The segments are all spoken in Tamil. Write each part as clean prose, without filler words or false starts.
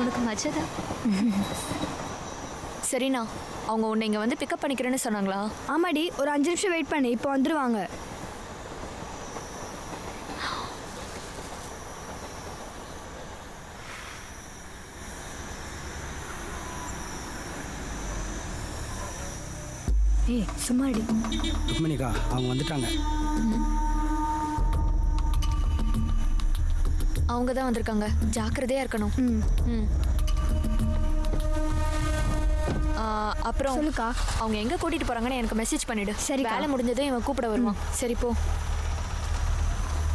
உனக்கு மச்சதா? சரிண்ணா, அவங்க உன்னை இங்க வந்து பிக்கப் பண்ணிக்கிறேன்னு சொன்னாங்களா? ஆமாடி, ஒரு 5 நிமிஷம் வெயிட் பண்ணு, இப்போ வந்துருவாங்க. ஏய் சும்மாடி. ருக்மணிக்கா அவங்க வந்துட்டாங்க. அவங்க தான் வந்திருக்காங்க, ஜாக்கிரதையா இருக்கணும். அப்புறம் சொல்லுக்கா. அவங்க எங்க கூட்டிட்டு போறாங்கன்னு எனக்கு மெசேஜ் பண்ணிடு. சரி, வேலை முடிஞ்சதும் இவன் கூப்பிட வருவான். சரி போ,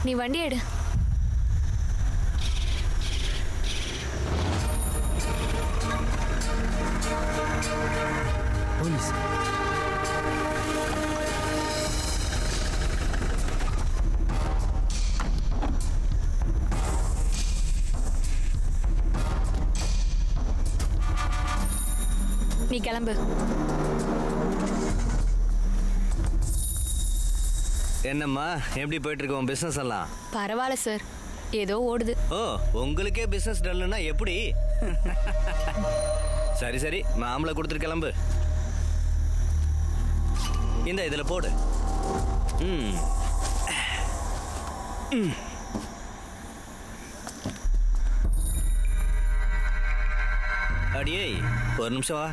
நீ வண்டி எடு. போலீஸ் நீ கிளம்பு. என்னம்மா எப்படி போயிட்டு இருக்கு உன் பிசினஸ் எல்லாம்? பரவாயில்ல சார், ஏதோ ஓடுது. ஓ, உங்களுக்கே பிசினஸ் டல்லுன்னா எப்படி? சரி சரி, மாமலை கொடுத்துட்டு கிளம்பு. இந்த இதுல போடு. அடியே ஒரு நிமிஷம் வா.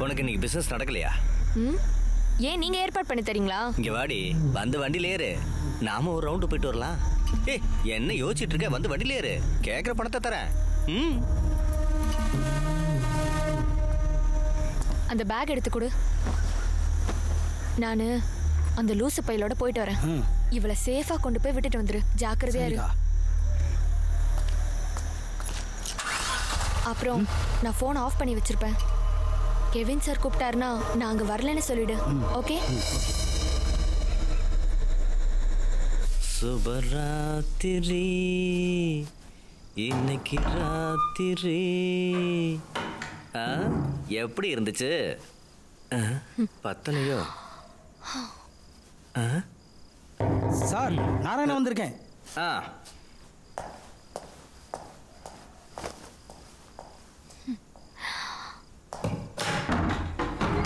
உனக்கு இன்னைக்கு பிசினஸ் நடக்கலையா? ஏன் நீங்க ஏற்பாடு பண்ணி தரீங்களா? இங்க வாடி, வந்து வண்டியில ஏறு, நாம ஒரு ரவுண்டு போயிட்டு வரலாம். ஏய் என்ன யோசிச்சுட்டு இருக்க? வந்து வண்டியில ஏறு, கேக்குற பணத்தை தரேன். அந்த பேக் எடுத்து கொடு. நானு அந்த லூசு பையலோட போயிட்டு வரேன். இவளை சேஃபா கொண்டு போய் விட்டுட்டு வந்துரு. ஜாக்கிரதையா இரு. அப்புறம் நான் போன் ஆஃப் பண்ணி வச்சிருப்பேன். கெவின் சார் கூப்பிட்டாருன்னா நான் அங்க வரலன்னு சொல்லிடு. ஓகே? சுபராத்திரி இன்னைக்கு ராத்திரி. எப்படி இருந்துச்சு? பத்தலையோ? சார், நாராயணன் வந்திருக்கேன்.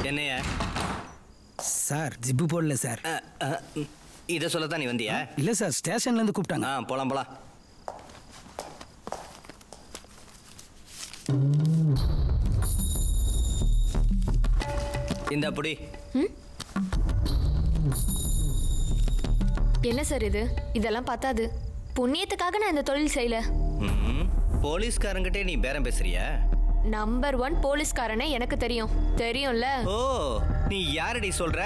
என்னைய சார் ஜிப்பு போடல சார். இதை சொல்லத்தான் நீ வந்தியா? இல்ல சார், ஸ்டேஷன்ல இருந்து கூப்பிட்டாங்க. போலாம் போலாம். இந்த அப்படி என்ன சார் இது? இதெல்லாம் பத்தாது. புண்ணியத்துக்காக நான் இந்த தொழில் செய்யல. போலீஸ்காரங்கிட்டே நீ பேரம் பேசுறியா? நம்பர் 1 போலீஸ்காரனே எனக்கு தெரியும். தெரியும்ல? ஓ, நீ யாரடி சொல்ற?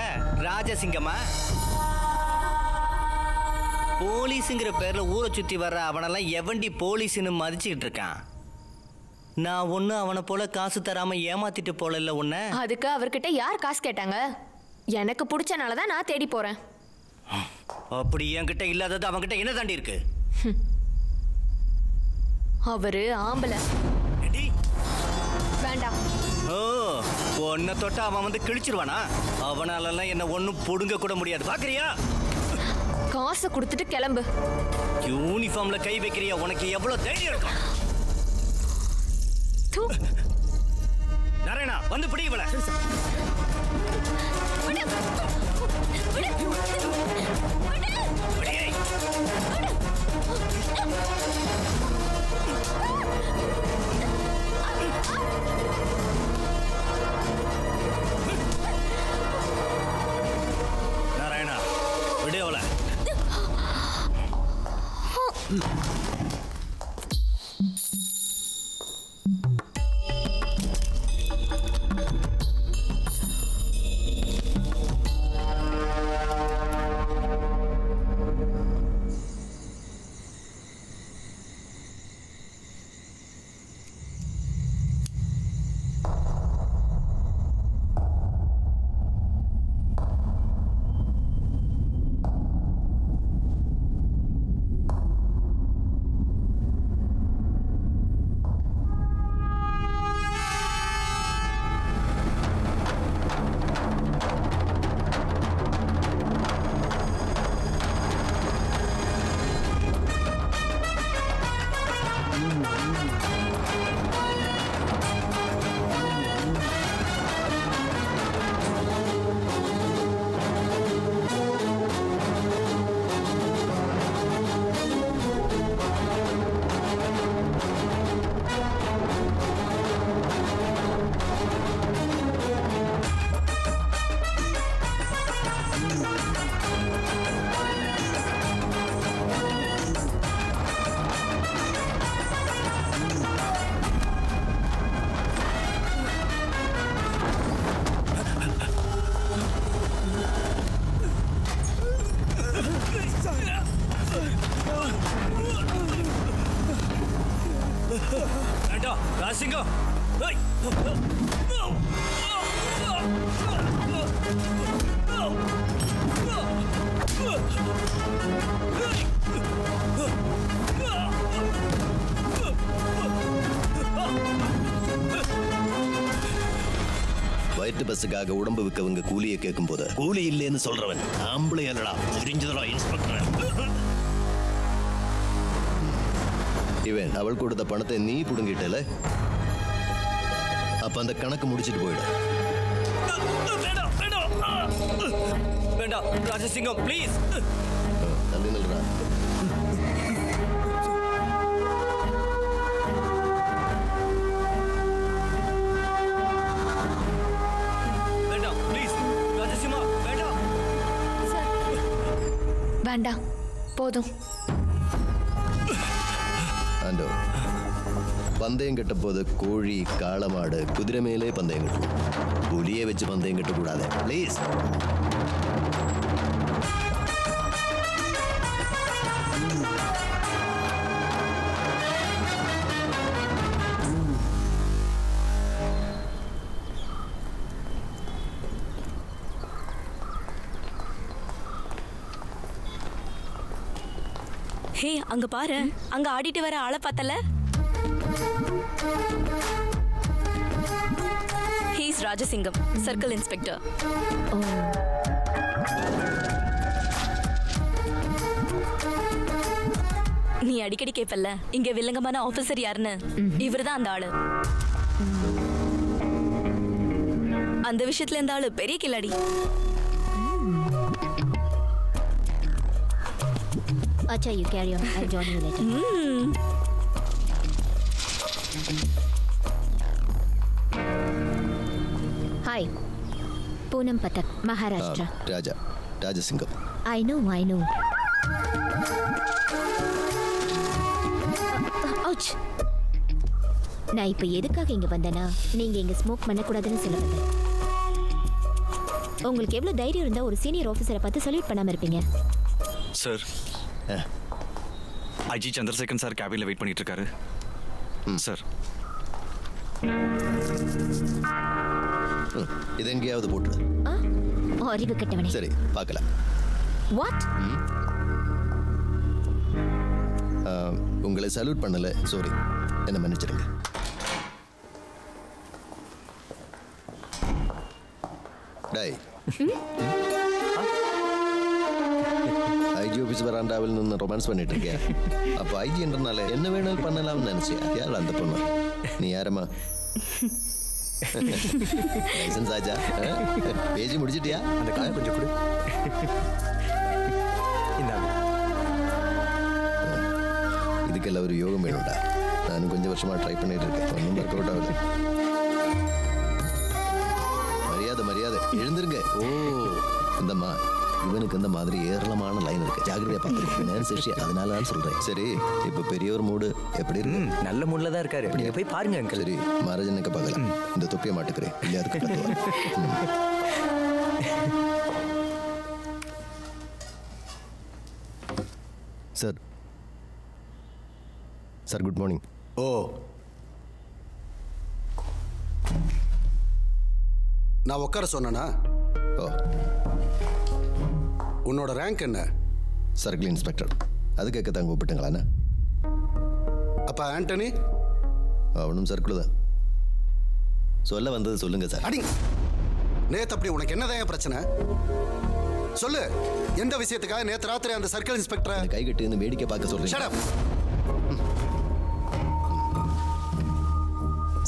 ராஜசிங்கமா? போலீஸுங்கிற பேர்ல ஊரை சுத்தி வர்ற அவனெல்லாம் எவண்டி போலீஸ்னு மதிச்சுக்கிட்டு இருக்கான்? நான் ஒண்ணு அவனை போல காசு தராம ஏமாத்திட்டு போல உன்ன. அதுக்கு அவர்கிட்ட யார் காசு கேட்டாங்க? எனக்கு பிடிச்சனாலதான் நான் தேடி போறேன். அப்படி என்கிட்ட இல்லாதது அவன்கிட்ட என்ன தாண்டி இருக்கு? அவரு ஆம்பளை. வேண்டாம். ஓ, உன்னை தொட்டா அவன் வந்து கிழிச்சிருவானா? அவனாலெல்லாம் என்ன ஒன்னும் புடுங்க கூட முடியாது. பாக்குறியா? காசை கொடுத்துட்டு கிளம்பு. யூனிஃபார்ம்ல கை வைக்கிறியா? உனக்கு எவ்வளவு தைரியம் இருக்கும்? நாராயணா, வந்து பிடி இவளை. நாராயணா, விடு அவளை. வேண்டாம் ராஜசிங்கம். வயிற்று பஸ்ஸுக்காக உடம்பு விற்கவங்க கூலியை கேட்கும் போது கூலி இல்லைன்னு சொல்றவன் ஆம்பளை அல்லடா, புரிஞ்சதா இன்ஸ்பெக்டர்? இவன் அவள் கொடுத்த பணத்தை நீ புடுங்கிட்டல, அப்ப அந்த கணக்கு முடிச்சிட்டு போயிடு. வேண்டாம் ராஜசிங்கம் ப்ளீஸ். தள்ளி நில்றா. வேண்டாம் போதும். ஆண்டோ, பந்தயம் கட்ட போது கோழி, காளமாடு, குதிரை மேலே பந்தயம் கட்டும். புலியை வச்சு பந்தயம் கட்டக்கூடாது ப்ளீஸ். ஹே, அங்க பாரு, அங்க ஆடிட்டு வர ஆளை பார்த்தல? He's Rajasingham, circle inspector. நீ அடிக்கடி கேப்பல்ல இங்க வில்லங்கமான ஆபீசர் யாருன்னு? இவர்தான் அந்த ஆளு. அந்த விஷயத்துல இந்த ஆளு பெரிய கில்லாடி. Acha, you carry on. I'll join you later. Hi. Poonam Pathak, Maharashtra. Rajasingham. I know. Ouch. நான் இப்ப எதுக்காக இங்க வந்தேனா, நீங்க இங்க ஸ்மோக் பண்ணக்கூடாதுன்னு சொல்ல வந்தேன். உங்களுக்கு எவ்வளவு தைரியம் இருந்தா ஒரு சீனியர் ஆபீசரை பார்த்து சல்யூட் பண்ணாம இருப்பீங்க? சார், ஐஜி சந்திரசேகரன் சார் கேபின்ல வெயிட் பண்ணிட்டு இருக்காரு சார். இது எங்கேயாவது போட்டு அறிவு கட்டவனே. சரி, பார்க்கலாம். வாட்? உங்களை சல்யூட் பண்ணல, சாரி, என்ன மன்னிச்சிடுங்க. டேய், ஐஜி ஆபீஸ் வராண்டாவில் நின்று ரொமான்ஸ் பண்ணிட்டு இருக்கியா? அப்போ ஐஜி என்றனால என்ன வேணாலும் பண்ணலாம்னு நினைச்சியா? யார் அந்த பொண்ணு? நீ யாரம்மா? லைசன்ஸ் ஆச்சா? பேசி முடிச்சிட்டியா? அந்த காய் கொஞ்சம் கொடு. இதுக்கெல்லாம் ஒரு யோகம் வேணும்டா. நானும் கொஞ்சம் வருஷமா ட்ரை பண்ணிட்டு இருக்கேன், ஒன்றும் ஒர்க் அவுட் ஆகுது. மரியாதை, எழுந்திருங்க. ஓ, இந்தம்மா, இவனுக்கு இந்த மாதிரி ஏராளமான லைன் இருக்கு, ஜாகிரதையா பார்த்துருக்கேன். அதனால தான் சொல்றேன். சரி, இப்ப பெரியவர் மூடு எப்படி இருக்கு? நல்ல மூட்ல தான் இருக்காரு, நீங்க போய் பாருங்க அங்கிள். சரி, மகாராஜனுக்கு பார்க்கலாம். இந்த தொப்பியை மாட்டுக்கிறேன், இல்லையா? Sir good morning. ஓ, நான் உட்கார சொன்னேனா? ஓ, உன்னோட ரேங்க் என்ன? Circle inspector. அது கேட்க தான் கூப்பிட்டுங்களாண்ணா? அப்ப ஆண்டனி? அவனும் சர்க்கிள் தான். சொல்ல வந்தது சொல்லுங்க சார். அடி, நேத்து அப்படி உனக்கு என்னதான் பிரச்சனை? சொல்லு, எந்த விஷயத்துக்காக நேத்து ராத்திரி அந்த சர்க்கிள் இன்ஸ்பெக்டரை கை கட்டி வேடிக்கை பார்க்க சொல்றேன்?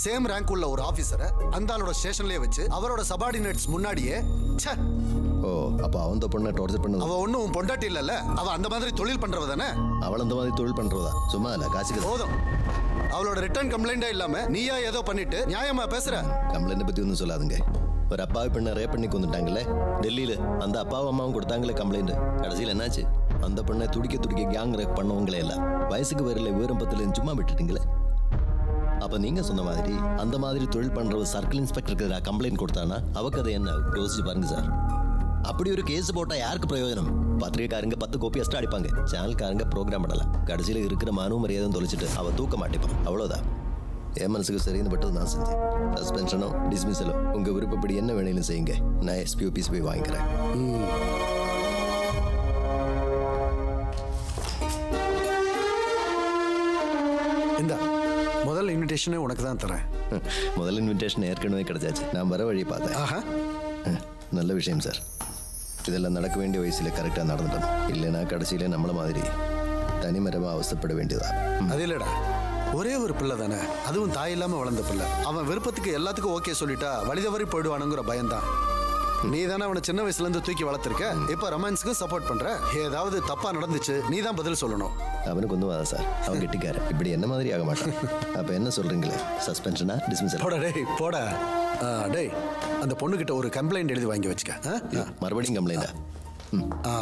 சேம் ரேங்க் உள்ள ஒரு ஆபீசரை அந்த ஆளோட ஸ்டேஷன்லயே வச்சு அவரோட சபார்டினேட்ஸ் முன்னாடியே. ஓ, அப்ப அவன் பொண்ணை டார்ச்சர் பண்ணது? அவ ஒன்னும் பொண்டாட்டி இல்லல்ல, அவ அந்த மாதிரி தொழில் பண்றவ தானே? அவள் அந்த மாதிரி தொழில் பண்றதா? சும்மா இல்ல, காசுக்கு போதும். அவளோட ரிட்டர்ன் கம்ப்ளைண்டே இல்லாம நீயா ஏதோ பண்ணிட்டு நியாயமா பேசுற? கம்ப்ளைண்ட் பத்தி ஒன்றும் சொல்லாதுங்க. ஒரு அப்பாவை பெண்ணை ரேப் பண்ணி கொண்டுட்டாங்களே டெல்லியில, அந்த அப்பாவும் அம்மாவும் கொடுத்தாங்களே கம்ப்ளைண்ட். கடைசியில் என்னாச்சு? அந்த பெண்ணை துடிக்க கேங் ரேப் பண்ணவங்களே எல்லாம் வயசுக்கு வரல, விவரம் பத்தில சும்மா விட்டுட்டீங்களே. அப்ப நீங்க சொன்ன மாதிரி அந்த மாதிரி தொழில் பண்ற சர்க்கிள் இன்ஸ்பெக்டருக்கு கம்ப்ளைண்ட் கொடுத்தானா அவக்கு அது என்ன யோசிச்சு பாருங்க சார். அப்படி ஒரு கேஸ் போட்டா யாருக்கு பிரயோஜனம்? பத்திரிகைக்காரங்க 10 கோப்பி எக்ஸ்ட்ரா அடிப்பாங்க, சேனல்காரங்க ப்ரோக்ராம் பண்ணலாம். கடைசியில் இருக்கிற மானவும் மரியாதையும் தொலைச்சிட்டு அவ தூக்க மாட்டேப்பான். அவ்வளோதான். என் மனசுக்கு சரின்னு பட்டது நான் செஞ்சேன். சஸ்பென்ஷனோ டிஸ்மிஸலோ உங்க விருப்பப்படி என்ன வேணையிலும் செய்யுங்க. நான் எஸ்பி ஆஃபீஸ் போய் வாங்கிக்கிறேன். இந்த முதல் இன்விடேஷனே உனக்கு தான் தரேன். முதல் இன்விடேஷன் ஏற்கனவே கிடைச்சாச்சு. நான் வர வழி பார்த்தேன். ஆஹா, நல்ல விஷயம் சார். இதெல்லாம் நடக்க வேண்டிய வயசில் கரெக்டாக நடந்துட்டோம். இல்லைன்னா கடைசியில நம்மள மாதிரி தனிமரமாக அவசரப்பட வேண்டியதா? அது இல்லடா, ஒரே ஒரு பிள்ளை தானே, அதுவும் தாய் இல்லாம வளர்ந்த பிள்ளை. அவன் விருப்பத்துக்கு எல்லாத்துக்கும் ஓகே சொல்லிட்டா வழிதவறி போயிடுவானுங்கிற பயம்தான். நீ தானே அவனை சின்ன வயசுல இருந்து தூக்கி வளர்த்திருக்க. இப்ப ரொமான்ஸ்க்கு சப்போர்ட் பண்ற. ஏதாவது தப்பா நடந்துச்சு நீ தான் பதில் சொல்லணும். அவனுக்கு ஒன்றும் வாதா சார், அவன் கெட்டிக்கார. இப்படி என்ன மாதிரி ஆக மாட்டான். அப்ப என்ன சொல்றீங்களே, சஸ்பென்ஷனா டிஸ்மிஸல்? போடா டேய் போடா. டேய், அந்த பொண்ணுகிட்ட ஒரு கம்ப்ளைண்ட் எழுதி வாங்கி வச்சுக்க. மறுபடியும் கம்ப்ளைண்டா? ஆ